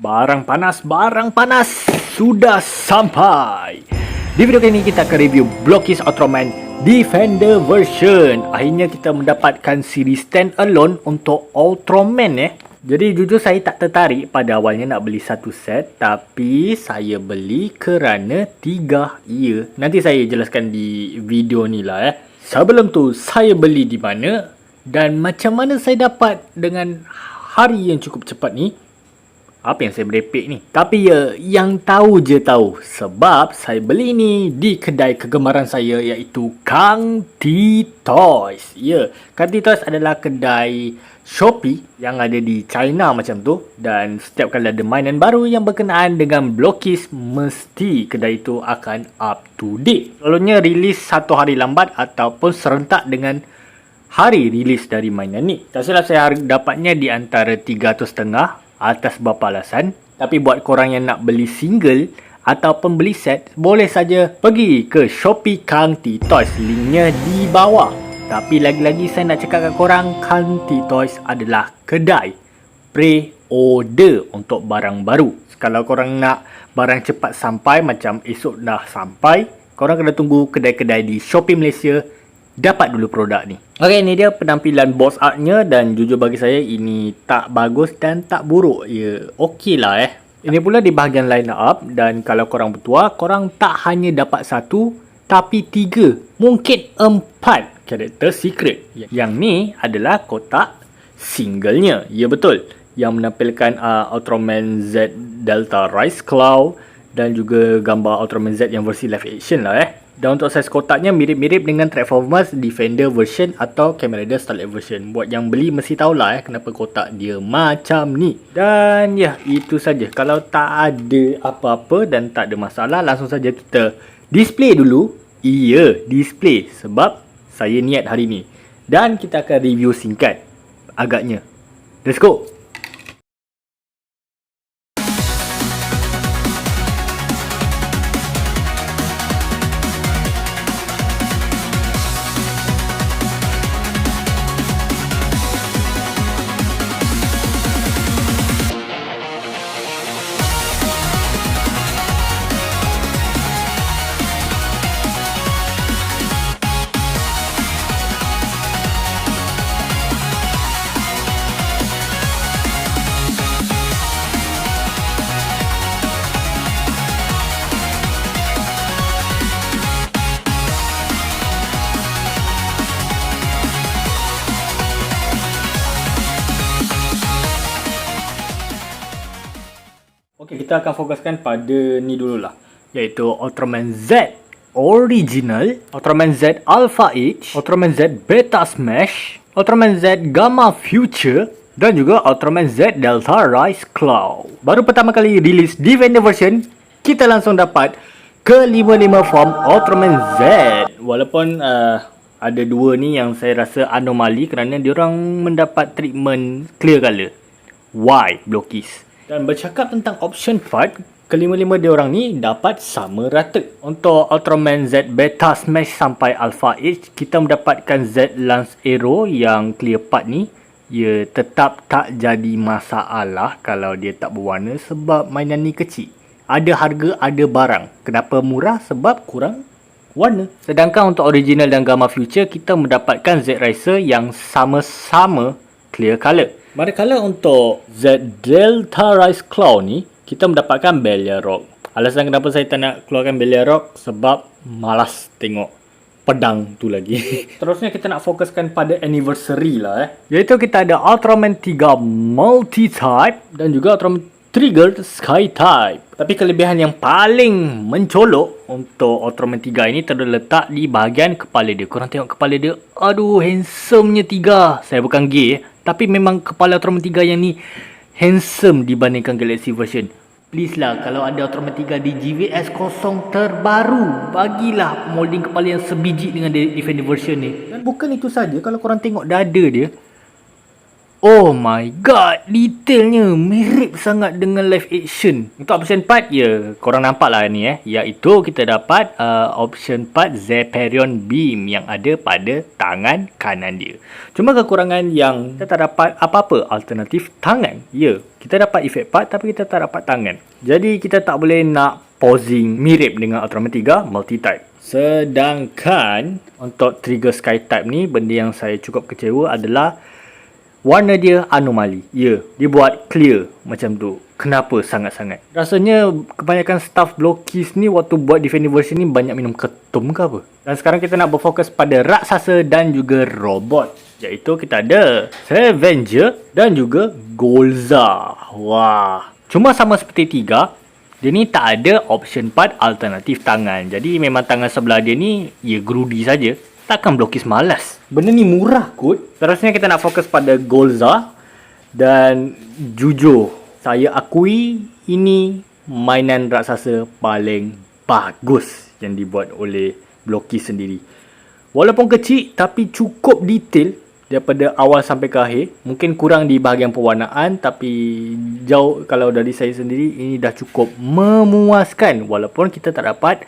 Barang panas sudah sampai. Di video kali ini kita akan review Blockis Ultraman Defender version. Akhirnya kita mendapatkan siri standalone untuk Ultraman Jadi jujur saya tak tertarik pada awalnya nak beli satu set, tapi saya beli kerana 3 ya. Nanti saya jelaskan di video ni lah Sebelum tu saya beli di mana dan macam mana saya dapat dengan hari yang cukup cepat ni. Apa yang saya berepek ni? Tapi ya, yang tahu je tahu. Sebab saya beli ni di kedai kegemaran saya iaitu Kang T Toys. Ya, Kang T Toys adalah kedai Shopee yang ada di China macam tu. Dan setiap kali ada mainan baru yang berkenaan dengan Blockis, mesti kedai itu akan up to date. Selalunya rilis 1 hari lambat ataupun serentak dengan hari rilis dari mainan ni. Tak silap saya dapatnya di antara 300.5 atas beberapa alasan. Tapi buat korang yang nak beli single ataupun beli set, boleh saja pergi ke Shopee Kang T Toys. Linknya di bawah. Tapi lagi-lagi saya nak cakap kat korang, Kang T Toys adalah kedai pre-order untuk barang baru. Kalau korang nak barang cepat sampai, macam esok dah sampai, korang kena tunggu kedai-kedai di Shopee Malaysia dapat dulu produk ni. Ok, ni dia penampilan box artnya dan jujur bagi saya ini tak bagus dan tak buruk. Ya, okey lah Ini pula di bahagian line up dan kalau korang bertuah, korang tak hanya dapat 1 tapi 3, mungkin 4 karakter secret. Yang ni adalah kotak singlenya. Ya betul. Yang menampilkan Ultraman Z Delta Rise Claw dan juga gambar Ultraman Z yang versi live action lah Dan untuk saiz kotaknya mirip-mirip dengan Transformers Defender version atau Kamen Rider Starlight version. Buat yang beli mesti tahulah kenapa kotak dia macam ni. Dan ya, itu saja. Kalau tak ada apa-apa dan tak ada masalah, langsung saja kita display dulu. Iya, display. Sebab saya niat hari ni. Dan kita akan review singkat agaknya. Let's go! Okay, kita akan fokuskan pada ni dululah, iaitu Ultraman Z Original, Ultraman Z Alpha H, Ultraman Z Beta Smash, Ultraman Z Gamma Future dan juga Ultraman Z Delta Rise Claw. Baru pertama kali rilis Defender version, kita langsung dapat ke-55 form Ultraman Z. Walaupun ada 2 ni yang saya rasa anomali kerana diorang mendapat treatment clear color. Why Blockis? Dan bercakap tentang option part, ke-55 diorang ni dapat sama rata. Untuk Ultraman Z Beta Smash sampai Alpha H, kita mendapatkan Z Lance Arrow yang clear part ni. Ya, tetap tak jadi masalah kalau dia tak berwarna sebab mainan ni kecil. Ada harga, ada barang. Kenapa murah? Sebab kurang warna. Sedangkan untuk Original dan Gamma Future, kita mendapatkan Z Racer yang sama-sama clear color. Manakala untuk Z Delta Rise Claw ni, kita mendapatkan Belia Rock. Alasan kenapa saya tak nak keluarkan Belia Rock, sebab malas tengok pedang tu lagi. Terusnya kita nak fokuskan pada anniversary lah Iaitu kita ada Ultraman 3 Multi-Type dan juga Ultraman Trigger Sky-Type. Tapi kelebihan yang paling mencolok untuk Ultraman 3 ini terletak di bahagian kepala dia. Korang tengok kepala dia, aduh handsomenya 3. Saya bukan gay tapi memang kepala Ultraman 3 yang ni handsome dibandingkan Galaxy version. Please lah, kalau ada Ultraman 3 di GVS 0 terbaru, bagilah molding kepala yang sebiji dengan Defender version ni. Dan bukan itu saja, kalau korang tengok dada dia, Oh my god, detailnya mirip sangat dengan live action. Untuk option part, ya, korang nampak lah ni iaitu kita dapat option part Zeperion Beam yang ada pada tangan kanan dia. Cuma kekurangan yang kita tak dapat apa-apa alternatif tangan. Ya, kita dapat effect part tapi kita tak dapat tangan. Jadi kita tak boleh nak posing mirip dengan Ultraman 3 multi-type. Sedangkan untuk trigger sky type ni, benda yang saya cukup kecewa adalah warna dia anomali. Ya, dia buat clear macam tu. Kenapa sangat-sangat? Rasanya kebanyakan staff Blockies ni waktu buat Defender version ni banyak minum ketum ke apa? Dan sekarang kita nak berfokus pada raksasa dan juga robot. Iaitu kita ada Scavenger dan juga Golza. Wah. Cuma sama seperti 3, dia ni tak ada option part alternatif tangan. Jadi memang tangan sebelah dia ni gerudi saja. Takkan Blockies malas. Benda ni murah kot. Seterusnya kita nak fokus pada Golza. Dan jujur, saya akui ini mainan raksasa paling bagus yang dibuat oleh Blockies sendiri. Walaupun kecil tapi cukup detail daripada awal sampai ke akhir. Mungkin kurang di bahagian pewarnaan, tapi jauh kalau dari saya sendiri ini dah cukup memuaskan. Walaupun kita tak dapat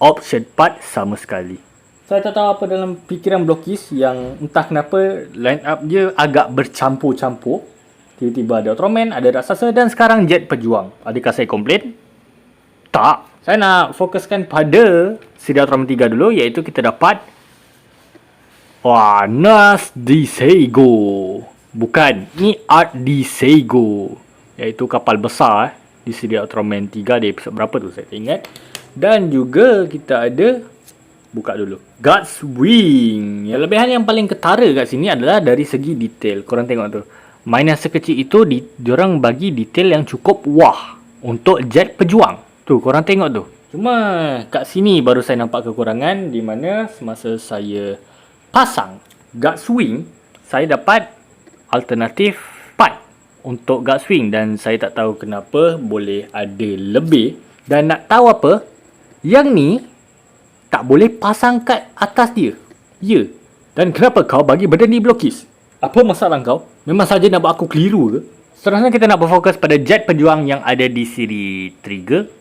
option part sama sekali. Saya tak tahu apa dalam fikiran Blockies yang entah kenapa line up dia agak bercampur-campur. Tiba-tiba ada Ultraman, ada raksasa dan sekarang Jet Pejuang. Adakah saya komplain? Tak. Saya nak fokuskan pada siri Ultraman 3 dulu, iaitu kita dapat Nas Disego. Bukan, ni Art Disego, iaitu kapal besar di siri Ultraman 3 di episod berapa tu saya tak ingat. Dan juga kita ada, buka dulu, Guts Wing. Yang lebihan yang paling ketara kat sini adalah dari segi detail. Korang tengok tu, mainan sekecil itu diorang bagi detail yang cukup wah untuk Jet Pejuang. Tu korang tengok tu. Cuma kat sini baru saya nampak kekurangan, di mana semasa saya pasang Guts Wing, saya dapat alternatif part untuk Guts Wing dan saya tak tahu kenapa boleh ada lebih. Dan nak tahu apa, yang ni tak boleh pasang kat atas dia. Ya. Dan kenapa kau bagi benda ni Blockies? Apa masalah kau? Memang saja nak buat aku keliru ke? Seterusnya kita nak berfokus pada Jet Pejuang yang ada di siri Trigger.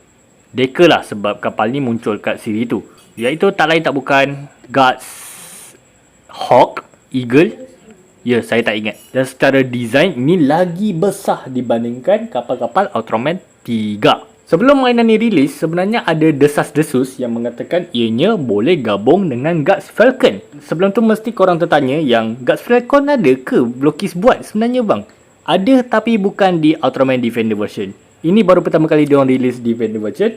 Deka lah sebab kapal ni muncul kat siri tu. Iaitu tak lain tak bukan Guts Hawk Eagle. Ya, saya tak ingat. Dan secara design ni lagi besar dibandingkan kapal-kapal Ultraman 3. Sebelum mainan ni rilis, sebenarnya ada desas-desus yang mengatakan ianya boleh gabung dengan Guts Falcon. Sebelum tu mesti korang tertanya yang Guts Falcon ada ke Blockies buat sebenarnya bang? Ada tapi bukan di Ultraman Defender version. Ini baru pertama kali diorang rilis Defender version.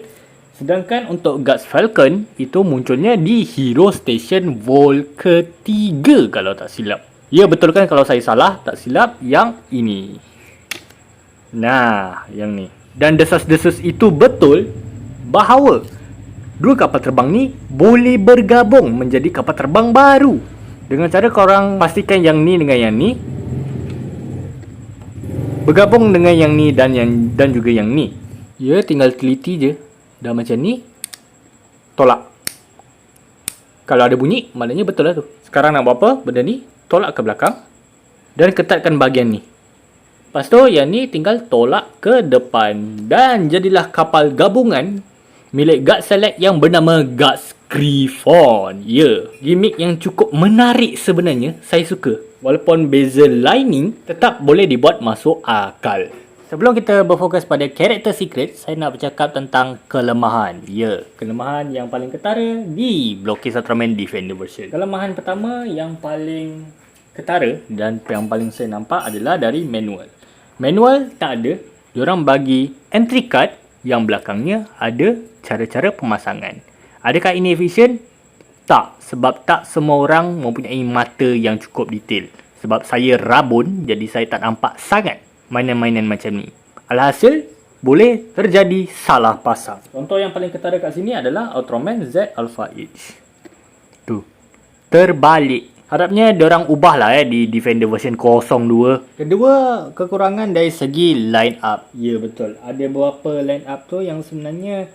Sedangkan untuk Guts Falcon, itu munculnya di Hero Station Vol ketiga kalau tak silap. Ya betul kan kalau saya salah, tak silap yang ini. Nah, yang ni. Dan desas-desus itu betul bahawa dua kapal terbang ni boleh bergabung menjadi kapal terbang baru. Dengan cara korang pastikan yang ni dengan yang ni bergabung dengan yang ni dan juga yang ni. Ya, tinggal teliti je. Dah macam ni, tolak. Kalau ada bunyi, maknanya betul lah tu. Sekarang nak buat apa? Benda ni tolak ke belakang dan ketatkan bahagian ni. Lepas tu yang ni tinggal tolak ke depan dan jadilah kapal gabungan milik Guts Select yang bernama Guts Griffon. Ya, gimmick yang cukup menarik sebenarnya, saya suka. Walaupun bezel lining tetap boleh dibuat masuk akal. Sebelum kita berfokus pada character secret, saya nak bercakap tentang kelemahan. Ya, kelemahan yang paling ketara di Blockies Ultraman Defender version. Kelemahan pertama yang paling ketara dan yang paling saya nampak adalah dari manual. Manual tak ada. Diorang bagi entry card yang belakangnya ada cara-cara pemasangan. Adakah ini efisien? Tak. Sebab tak semua orang mempunyai mata yang cukup detail. Sebab saya rabun, jadi saya tak nampak sangat mainan-mainan macam ni. Alhasil, boleh terjadi salah pasang. Contoh yang paling ketara kat sini adalah Ultraman Z Alpha H. Tu. Terbalik. Harapnya diorang ubah lah di Defender version 02. Kedua, kekurangan dari segi line up. Ya betul. Ada beberapa line up tu yang sebenarnya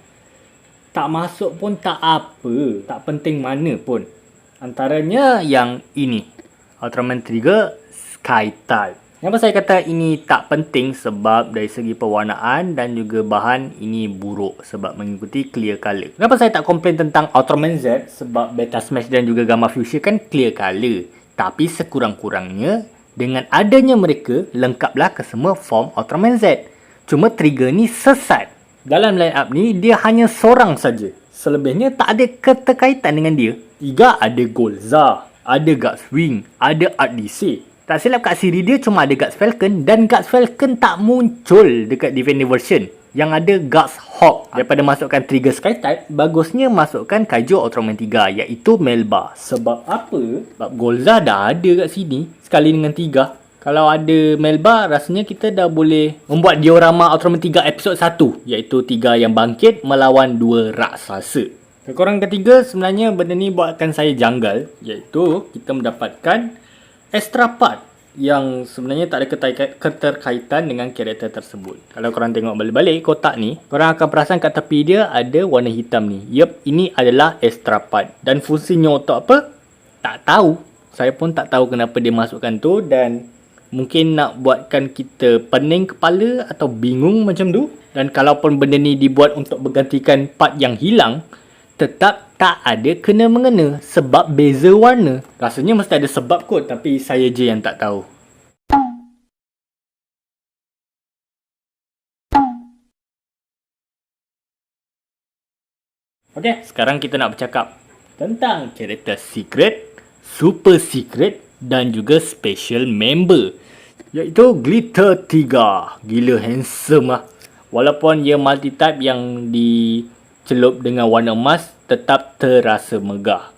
tak masuk pun tak apa. Tak penting mana pun. Antaranya yang ini. Ultraman Trigger Sky Type. Kenapa saya kata ini tak penting? Sebab dari segi pewarnaan dan juga bahan ini buruk sebab mengikuti clear color. Kenapa saya tak komplain tentang Ultraman Z? Sebab Beta Smash dan juga Gamma Fuchsia kan clear color. Tapi sekurang-kurangnya dengan adanya mereka lengkaplah ke semua form Ultraman Z. Cuma trigger ni sesat. Dalam line up ni dia hanya seorang saja. Selebihnya tak ada keterkaitan dengan dia. Tiga ada Golza, ada Guts Wing, ada Art DC. Tak silap kat siri dia cuma ada Guts Falcon dan Guts Falcon tak muncul dekat Defender version. Yang ada Guts Hawk. Daripada masukkan trigger Sky-type, bagusnya masukkan Kaiju Ultraman 3 iaitu Melba. Sebab apa? Sebab Golza dah ada kat sini sekali dengan 3. Kalau ada Melba, rasanya kita dah boleh membuat diorama Ultraman 3 episod 1 iaitu 3 yang bangkit melawan 2 raksasa. Kekurangan ketiga sebenarnya benda ni buatkan saya janggal iaitu kita mendapatkan extra part yang sebenarnya tak ada keterkaitan dengan karakter tersebut. Kalau korang tengok balik-balik kotak ni, korang akan perasan kat tepi dia ada warna hitam ni. Yup, ini adalah extra part. Dan fungsinya untuk apa? Tak tahu. Saya pun tak tahu kenapa dia masukkan tu dan mungkin nak buatkan kita pening kepala atau bingung macam tu. Dan kalaupun benda ni dibuat untuk bergantikan part yang hilang, tetap tak ada kena-mengena sebab beza warna. Rasanya mesti ada sebab kot tapi saya je yang tak tahu. Okey, sekarang kita nak bercakap tentang karakter secret, super secret dan juga special member. Iaitu Glitter 3. Gila handsome lah. Walaupun ia multi-type yang dicelup dengan warna emas, tetap terasa megah.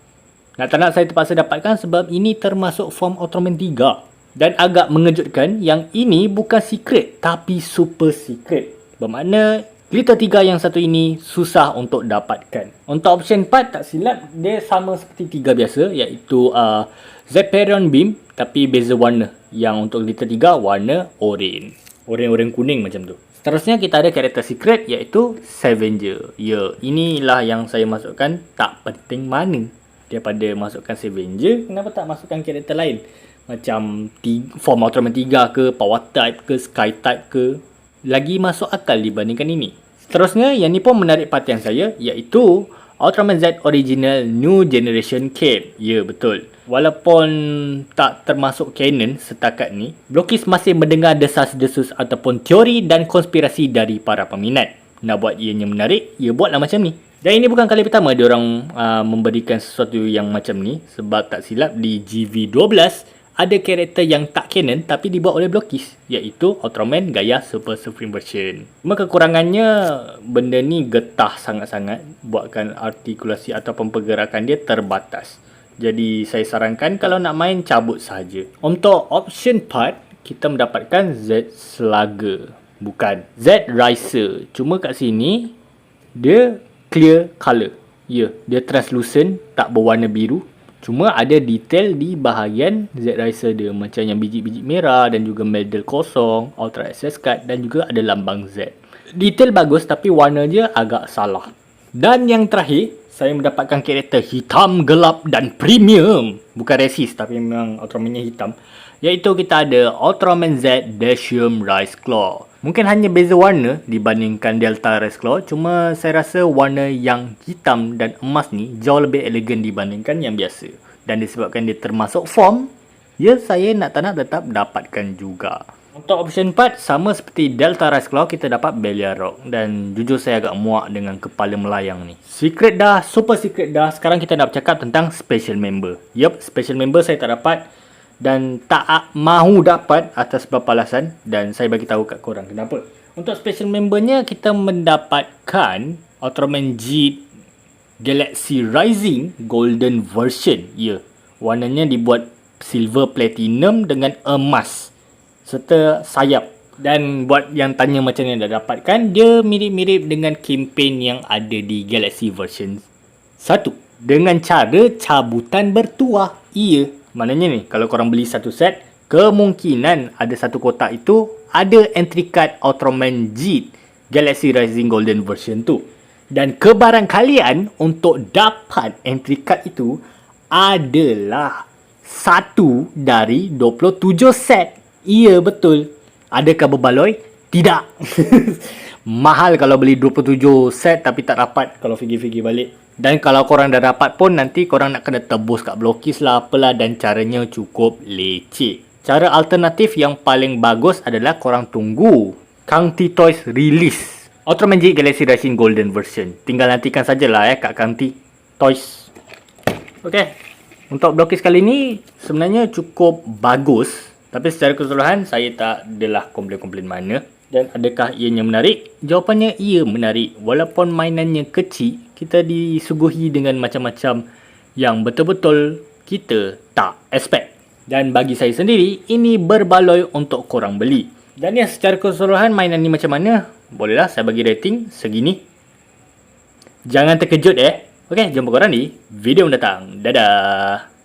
Nak tak nak saya terpaksa dapatkan sebab ini termasuk form Ultraman 3. Dan agak mengejutkan yang ini bukan secret tapi super secret. Bermakna Glitter 3 yang satu ini susah untuk dapatkan. Untuk option part tak silap dia sama seperti 3 biasa iaitu Zephirion Beam tapi beza warna. Yang untuk Glitter 3 warna orange. Orange kuning macam tu. Seterusnya kita ada karakter secret iaitu Scavenger. Ya, inilah yang saya masukkan tak penting mana. Daripada masukkan Scavenger, kenapa tak masukkan karakter lain? Macam form Ultraman 3 ke, Power Type ke, Sky Type ke. Lagi masuk akal dibandingkan ini. Seterusnya, yang ni pun menarik perhatian saya iaitu Ultraman Z Original New Generation Cape. Ya, betul. Walaupun tak termasuk canon setakat ni, Blokis masih mendengar desas-desus ataupun teori dan konspirasi dari para peminat. Nak buat ianya menarik, ia buatlah macam ni. Dan ini bukan kali pertama diorang memberikan sesuatu yang macam ni. Sebab tak silap di GV12 ada karakter yang tak canon tapi dibuat oleh Blokis, iaitu Ultraman gaya Super Supreme version. Cuma kekurangannya benda ni getah sangat-sangat, buatkan artikulasi ataupun pergerakan dia terbatas. Jadi saya sarankan kalau nak main cabut saja. Untuk option part kita mendapatkan Z Slugger, bukan Z Riser. Cuma kat sini dia clear color. Ya, dia translucent, tak berwarna biru. Cuma ada detail di bahagian Z Riser dia macam yang biji-biji merah dan juga medal kosong, Ultra Access Card dan juga ada lambang Z. Detail bagus tapi warna dia agak salah. Dan yang terakhir, saya mendapatkan karakter hitam, gelap dan premium. Bukan resist tapi memang Ultraman-nya hitam. Iaitu kita ada Ultraman Z Dashum Rice Claw. Mungkin hanya beza warna dibandingkan Delta Rice Claw. Cuma saya rasa warna yang hitam dan emas ni jauh lebih elegan dibandingkan yang biasa. Dan disebabkan dia termasuk form, ya saya nak tak nak tetap dapatkan juga. Untuk option part, sama seperti Delta Rice Claw, kita dapat Belia Rock. Dan jujur saya agak muak dengan kepala melayang ni. Secret dah, super secret dah. Sekarang kita nak bercakap tentang special member. Yup, special member saya tak dapat. Dan tak mahu dapat atas beberapa alasan. Dan saya bagi tahu kat korang kenapa. Untuk special membernya, kita mendapatkan Ultraman G Galaxy Rising Golden version. Ya, warnanya dibuat silver platinum dengan emas serta sayap. Dan buat yang tanya macam mana dah dapatkan, dia mirip-mirip dengan kempen yang ada di Galaxy version 1 dengan cara cabutan bertuah. Iya, maknanya ni kalau korang beli satu set, kemungkinan ada satu kotak itu ada entry card Ultraman G Galaxy Rising Golden version tu. Dan kebarangkalian untuk dapat entry card itu adalah satu dari 27 set. Iya, betul. Adakah berbaloi? Tidak. Mahal kalau beli 27 set tapi tak dapat kalau fikir-fikir balik. Dan kalau korang dah dapat pun nanti korang nak kena tebus kat Blockies lah apalah, dan caranya cukup leceh. Cara alternatif yang paling bagus adalah korang tunggu Kang T Toys release Ultraman GX Galaxy Rising Golden version. Tinggal nantikan sajalah kat Kang T Toys. Okay, untuk Blockies kali ni sebenarnya cukup bagus, tapi secara keseluruhan saya tak adalah komplain-komplain mana. Dan adakah ianya menarik? Jawapannya ia menarik. Walaupun mainannya kecil, kita disuguhi dengan macam-macam yang betul-betul kita tak expect. Dan bagi saya sendiri, ini berbaloi untuk korang beli. Dan ya, secara keseluruhan mainan ni macam mana? Bolehlah saya bagi rating segini. Jangan terkejut Okay, jumpa korang di video mendatang. Dadah.